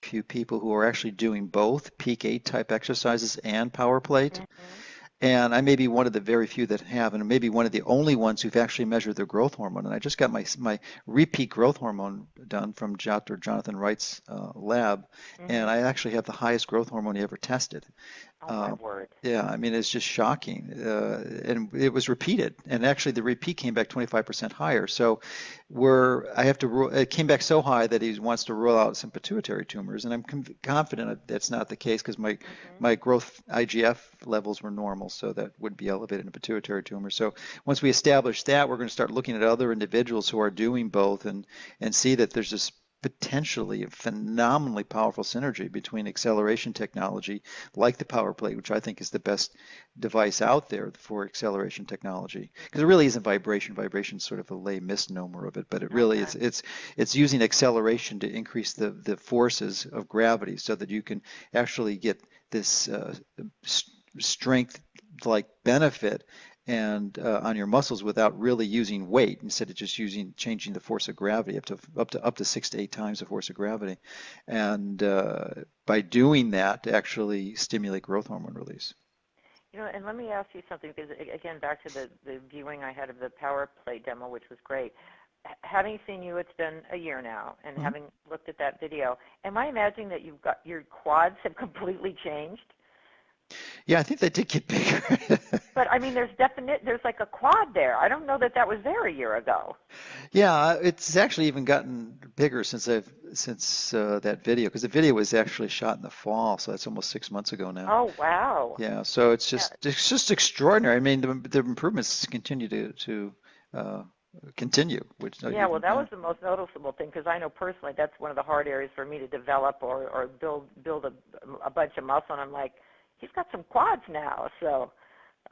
few people who are actually doing both peak 8 type exercises and power plate. Hmm. And I may be one of the very few that have, and maybe one of the only ones who've actually measured their growth hormone. And I just got my repeat growth hormone done from Dr. Jonathan Wright's lab, and Hmm. I actually have the highest growth hormone he ever tested. Oh my Uh, word. yeah, I mean, it's just shocking. And it was repeated. And actually, the repeat came back 25% higher. So I have to rule, it came back so high that he wants to rule out some pituitary tumors. And I'm confident that that's not the case because Hmm. my growth IGF levels were normal. So that would be elevated in a pituitary tumor. So once we establish that, we're going to start looking at other individuals who are doing both and see that there's this potentially a phenomenally powerful synergy between acceleration technology like the power plate, which I think is the best device out there for acceleration technology. Because it really isn't vibration. Vibration is sort of a lay misnomer of it, but it really Okay. is. It's using acceleration to increase the forces of gravity so that you can actually get this strength like benefit and on your muscles without really using weight instead of just changing the force of gravity up to 6 to 8 times the force of gravity, and by doing that to actually stimulate growth hormone release. And let me ask you something, because again, back to the viewing I had of the power play demo, which was great. Having seen you, it's been a year now, and Mhm. having looked at that video, am I imagining that you've got your quads have completely changed? Yeah, I think they did get bigger. But I mean, there's like a quad there. I don't know that that was there a year ago. Yeah, it's actually even gotten bigger since that video, because the video was actually shot in the fall, so that's almost 6 months ago now. Oh wow. Yeah, so Yeah. it's just extraordinary. I mean, the improvements continue to uh, continue, which Yeah, well, even that yeah. was the most noticeable thing because I know personally that's one of the hard areas for me to develop or build a bunch of muscle. And I'm like, he's got some quads now, so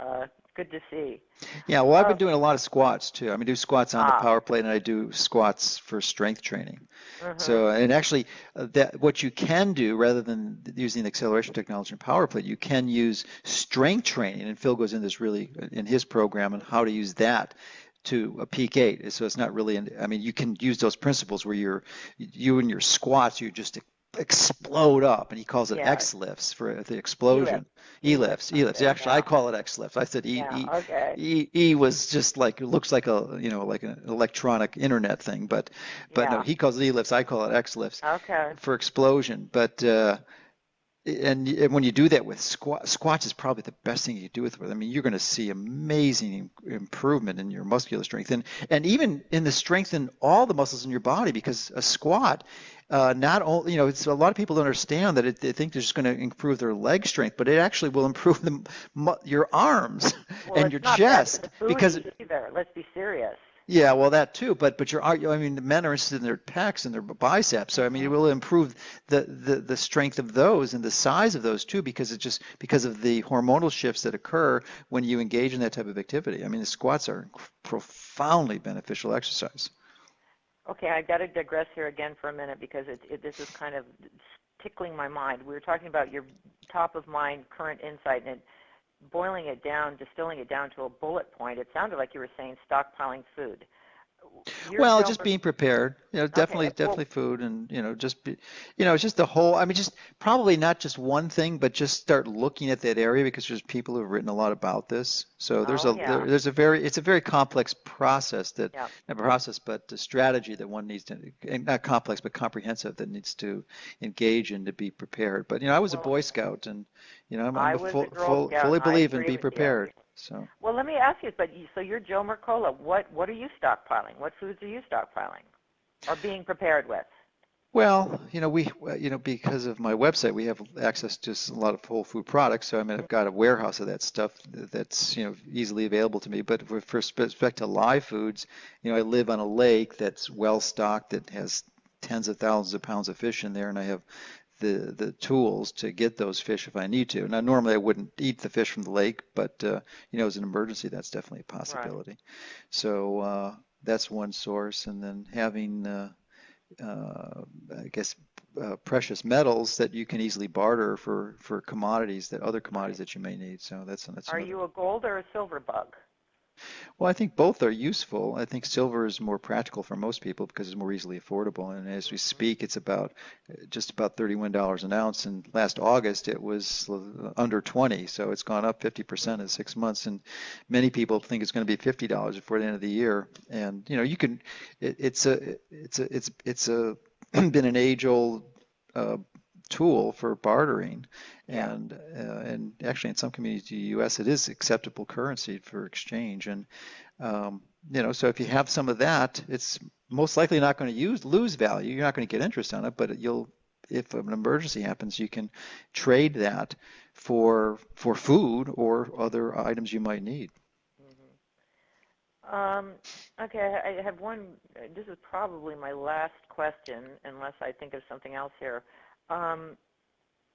uh, good to see. Yeah, well, I've Uh, been doing a lot of squats too. I mean, do squats on the ah, power plate, and I do squats for strength training. mhm. So, and actually, that what you can do rather than using acceleration technology and power plate, you can use strength training. And Phil goes in this really in his program on how to use that to a peak eight. So it's not really, I mean, you can use those principles where you in your squats, you just explode up, and he calls it Yeah, X lifts for the E-lift, explosion. E-lift. E lifts. Okay, Actually, I yeah, call it X lifts. I said yeah, okay, E was just like it looks like a like an electronic internet thing, but no, yeah, he calls it E lifts. I call it X lifts okay. for explosion. But and when you do that with squats is probably the best thing you do with. I mean, you're going to see amazing improvement in your muscular strength and even in the strength in all the muscles in your body because a squat, not only it's a lot of people don't understand that they think they're just going to improve their leg strength, but it actually will improve your arms Well, and it's your not bad for chest the because booties either. Let's be serious. yeah, well, that too, but I mean, the men are interested in their pecs and their biceps, so I mean, it Mhm. will improve the strength of those and the size of those too, because it's just because of the hormonal shifts that occur when you engage in that type of activity. I mean, the squats are profoundly beneficial exercise. Okay, I got to digress here again for a minute because this is kind of tickling my mind. We were talking about your top of mind current insight and boiling it down, distilling it down to a bullet point. It sounded like you were saying stockpiling food. Your Well, Joe, just being prepared, okay, definitely well, food and, just be, it's just the whole, I mean, just probably not just one thing, but just start looking at that area because there's people who've written a lot about this. So oh yeah, it's a very complex process yeah. not process, but the strategy that one needs to, and not complex, but comprehensive that needs to engage in to be prepared. But, I was a Well, Boy Scout and, I'm I a was a Girl Scout, fully and I believe in agree be with you. prepared. So. Well, let me ask you, so you're Joe Mercola. What are you stockpiling? What foods are you stockpiling or being prepared with? Well, because of my website, we have access to a lot of whole food products. So, I mean, I've got a warehouse of that stuff that's, easily available to me. But for respect to live foods, I live on a lake that's well stocked, that has tens of thousands of pounds of fish in there, and I have the tools to get those fish if I need to. Now, normally I wouldn't eat the fish from the lake, but as an emergency, that's definitely a Right. possibility. So that's one source, and then having I guess precious metals that you can easily barter for commodities that other commodities Right. that you may need. So that's Are another. you a gold or a silver bug? Well, I think both are useful. I think silver is more practical for most people because it's more easily affordable. And as we Hmm. speak, it's about just about $31 an ounce. And last August, it was under 20, so it's gone up 50% in 6 months. And many people think it's going to be $50 before the end of the year. And you can, it's a been an age-old uh, tool for bartering, Yeah. and actually in some communities in the U.S. it is acceptable currency for exchange. And so if you have some of that, it's most likely not going to lose value. You're not going to get interest on it, but if an emergency happens, you can trade that for food or other items you might need. Hmm. Um, okay, I have one. This is probably my last question, unless I think of something else here. Um,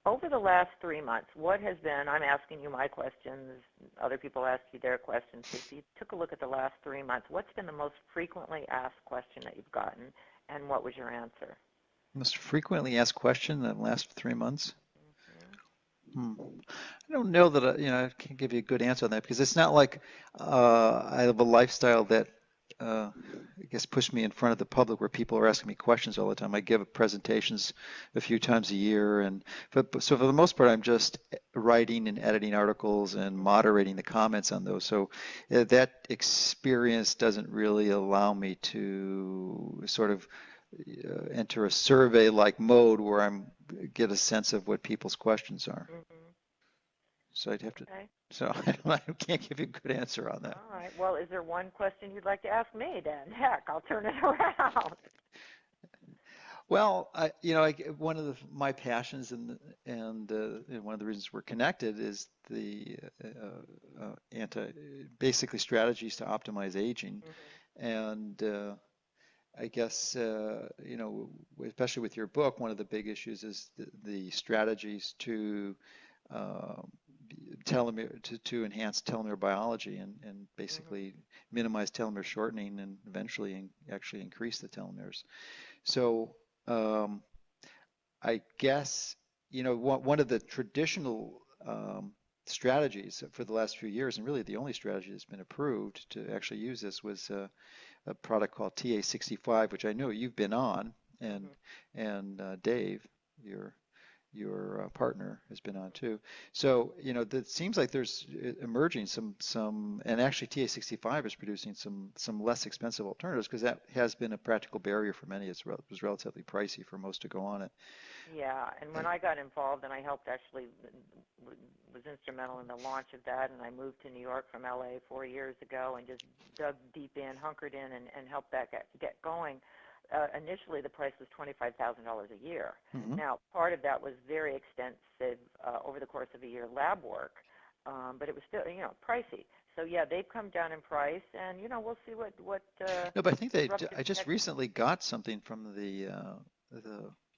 Over the last 3 months, what has been, I'm asking you my questions, other people ask you their questions. If you took a look at the last 3 months, what's been the most frequently asked question that you've gotten, and what was your answer? Most frequently asked question in the last 3 months. Hmm. Hmm. I don't know that I can't give you a good answer on that because it's not like I have a lifestyle that I guess pushed me in front of the public where people are asking me questions all the time. I give presentations a few times a year, and so for the most part, I'm just writing and editing articles and moderating the comments on those. So that experience doesn't really allow me to sort of enter a survey-like mode where I'm get a sense of what people's questions are. Hmm. So I'd have to. Okay. So I can't give you a good answer on that. All right. Well, is there one question you'd like to ask me then? Heck, I'll turn it around. Well, one of my passions and one of the reasons we're connected is the anti basically strategies to optimize aging, Hmm. and I guess especially with your book, one of the big issues is the strategies to uh, to enhance telomere biology and Hmm. basically minimize telomere shortening and eventually actually increase the telomeres. So um, I guess one of the traditional strategies for the last few years, and really the only strategy that's been approved to actually use this, was a product called TA65, which I know you've been on, and Hmm. Dave, your partner, has been on too. So that seems like there's emerging and actually TA65 is producing some less expensive alternatives because that has been a practical barrier for many. It was relatively pricey for most to go on it. Yeah, and when And I got involved, and I helped actually, was instrumental in the launch of that, and I moved to New York from LA 4 years ago and just dug deep in, hunkered in, and helped that get going. Initially, the price was $25,000 a year. mhm. Now, part of that was very extensive over the course of a year lab work, but it was still, pricey. So yeah, they've come down in price, and we'll see what No, but I think disruptive I just tech. recently got something from the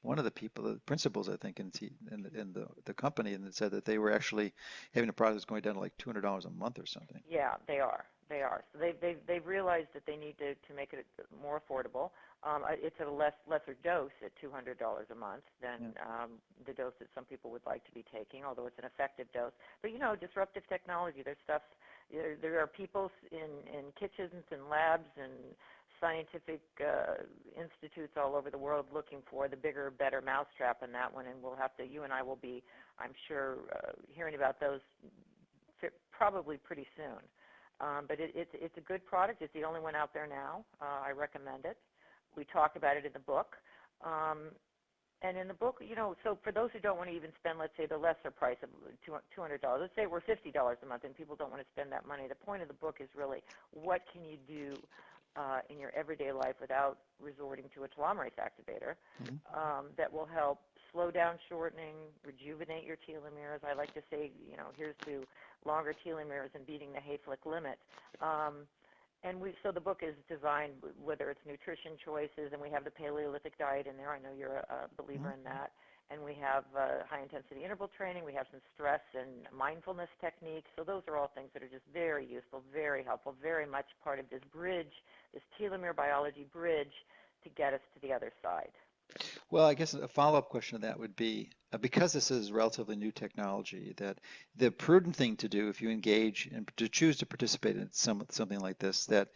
one of the people, the principals, I think, in the company, and it said that they were actually having a product that's going down to like $200 a month or something. Yeah, they are. They are. So they've realized that they need to make it more affordable. It's at a lesser dose at $200 a month than Yeah. the dose that some people would like to be taking, although it's an effective dose. But disruptive technology. There's stuff. There are people in kitchens and labs and scientific institutes all over the world looking for the bigger, better mousetrap in that one, and we'll have to. You and I will be, I'm sure, hearing about those probably pretty soon. But it's a good product. It's the only one out there now. I recommend it. We talk about it in the book. Um, and in the book, so for those who don't want to even spend, let's say, the lesser price of $200, let's say we're $50 a month and people don't want to spend that money, the point of the book is really what can you do in your everyday life without resorting to a telomerase activator Mhm. that will help slow down shortening, rejuvenate your telomeres. I like to say, here's to longer telomeres and beating the Hayflick limit. Um, so the book is designed, whether it's nutrition choices, and we have the Paleolithic diet in there. I know you're a believer Mhm. in that. And we have high intensity interval training. We have some stress and mindfulness techniques. So those are all things that are just very useful, very helpful, very much part of this bridge, this telomere biology bridge to get us to the other side. Well, I guess a follow-up question to that would be, because this is relatively new technology, that the prudent thing to do if you engage and to choose to participate in something like this, that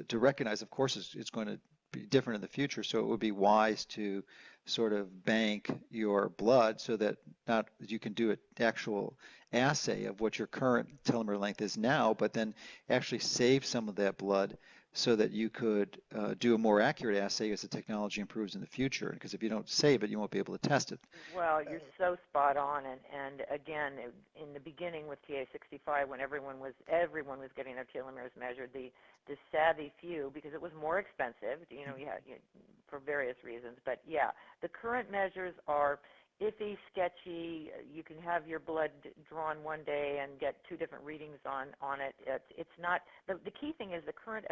to recognize, of course, it's going to be different in the future, so it would be wise to sort of bank your blood so that not you can do an actual assay of what your current telomere length is now, but then actually save some of that blood so that you could do a more accurate assay as the technology improves in the future. Because if you don't save it, you won't be able to test it. Well, you're so spot on, and again, in the beginning with TA65, when everyone was getting their telomeres measured, the savvy few, because it was more expensive, for various reasons. But yeah, the current measures are iffy, sketchy. You can have your blood drawn one day and get two different readings on it. It's not the key thing is the current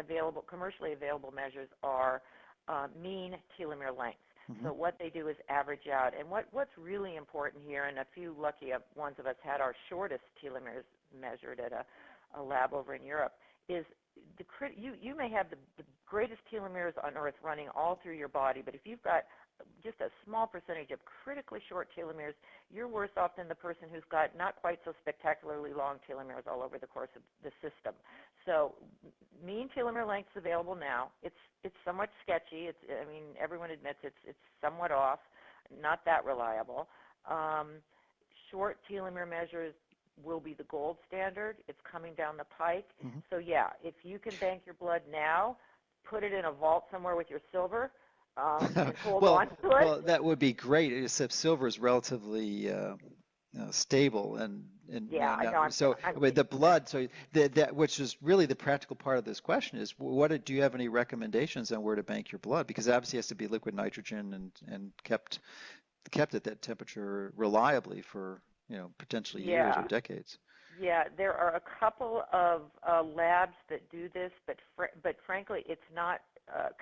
commercially available measures are mean telomere length. Hmm. So what they do is average out. And what's really important here, and a few lucky ones of us had our shortest telomeres measured at a lab over in Europe, is you may have the greatest telomeres on Earth running all through your body, but if you've got just a small percentage of critically short telomeres, you're worse off than the person who's got not quite so spectacularly long telomeres all over the course of the system. So mean telomere lengths available now. It's somewhat sketchy. I mean, everyone admits it's somewhat off, not that reliable. Short telomere measures will be the gold standard. It's coming down the pike. Hmm. So yeah, if you can bank your blood now, put it in a vault somewhere with your silver, and hold Well, on to it. well, that would be great, except silver is relatively stable and Yeah, I know. so I'm with the blood, so that which is really the practical part of this question is do you have any recommendations on where to bank your blood? Because obviously it has to be liquid nitrogen and kept at that temperature reliably for, potentially years or yeah. decades. Yeah, there are a couple of labs that do this, but frankly, it's not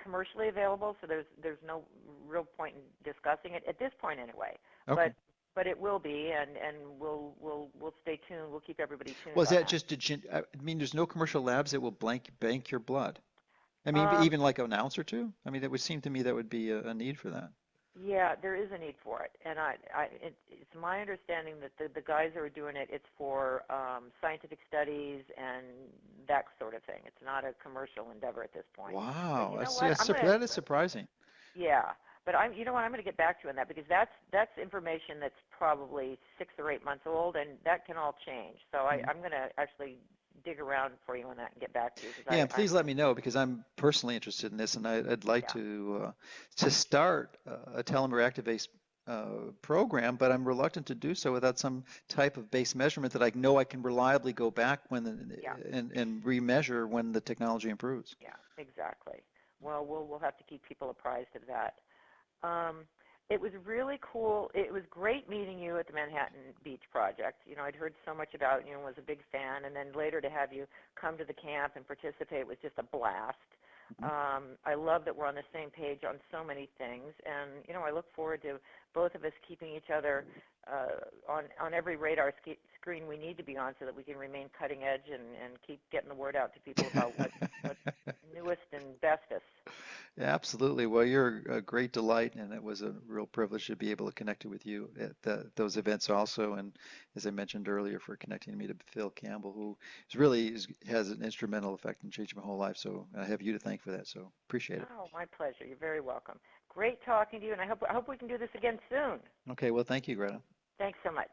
commercially available, so there's no real point in discussing it at this point anyway. Okay. But it will be, and we'll stay tuned. We'll keep everybody Well, tuned is on that that. just I mean, there's no commercial labs that will bank your blood. I mean, Um, even like an ounce or two? I mean, it would seem to me that would be a need for that. yeah, there is a need for it, and it's my understanding that the guys that are doing it, it's for scientific studies and that sort of thing. It's not a commercial endeavor at this point. But Wow, you know what? that is surprising. Yeah, but you know what? I'm going to get back to you on that because that's information that's probably 6 or 8 months old, and that can all change. So Mhm. I'm going to actually dig around for you on that and get back to you because Yeah, and I'm please let me know because I'm personally interested in this, and I'd like yeah. to start a telomere activase program, but I'm reluctant to do so without some type of base measurement that I know I can reliably go back Yeah, and remeasure when the technology improves. yeah, exactly. Well, we'll have to keep people apprised of that. Um, it was really cool. It was great meeting you at the Manhattan Beach Project. I'd heard so much about you and was a big fan, and then later to have you come to the camp and participate was just a blast. Mhm. I love that we're on the same page on so many things, and I look forward to both of us keeping each other on every radar screen we need to be on, so that we can remain cutting edge and keep getting the word out to people about what's newest and bestest. Yeah, absolutely. Well, you're a great delight, and it was a real privilege to be able to connect with you at those events also. And as I mentioned earlier, for connecting me to Phil Campbell, who has an instrumental effect in changing my whole life. So I have you to thank for that. So appreciate it. Oh, my pleasure. You're very welcome. Great talking to you, and I hope we can do this again soon. Okay, well, thank you, Greta. Thanks so much.